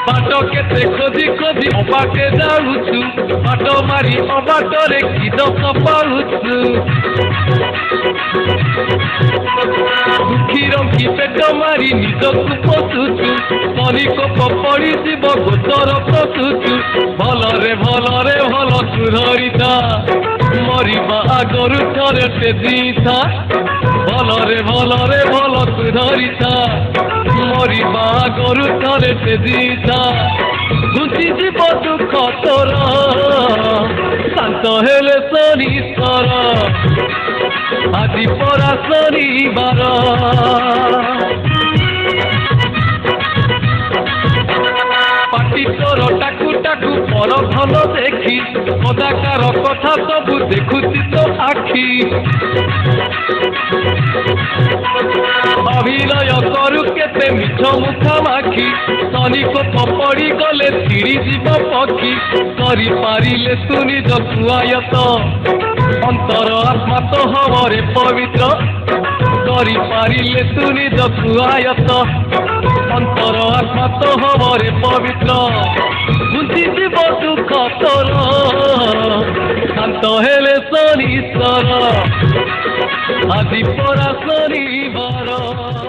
But কেতে খোঁজি খোঁজি অবাকে যাউছু but মারি অবাটরে কি দোষ পাউছু দুঃখী রঙ্কি পেট মারি নিজକୁ ପୋଷୁଛୁ ତନିକ ପଡ଼ିଯିବ ଗୋତର ପୋଷୁଛୁ ଭଲରେ ଭଲରେ ଭଲ ସୁଧରିଥା ମରିବା ଆଗରୁ ଥରେ ତେଜିଥା ଭଲରେ ଭଲରେ ଭଲ ସୁଧରିଥା ମରିବା ଆଗରୁ ଥରେ ତେଜିଥା ଘୁଞ୍ଚିଯିବ ଦୁଃଖ ତୋର ଶାନ୍ତ ହେଲେ ଶନିଶ୍ଚର ଆଜି ପରା ଶନିବାର ପାଟି ତୋର ଟାକୁ ଟାକୁ ପର ଭଲ ଦେଖି କଦାକାର କଥା ସବୁ ଦେଖୁଛି ତ ଆଖି ଅଭିନୟ କରୁ କେତେ ମିଛ ମୁଖା ମାଖି ତନିକ ପଡ଼ି ଗଲେ ଛିଡ଼ିଯିବ ପକ୍ଷୀ କରିପାରିଲେ ତୁ ନିଜ ସୁଆୟତ ଅନ୍ତର ଆତ୍ମା ତ ହବରେ ପବିତ୍ର କରିପାରିଲେ ତୁ ନିଜ ସୁଆୟତ ଅନ୍ତର ଆତ୍ମା ତ ହବରେ ପବିତ୍ର ବୁଝିଯିବ ଦୁଃଖ ତୋର ଶାନ୍ତ ହେଲେ ଶନିଶ୍ଚର ଆଜି ପରା ଶନିବାର।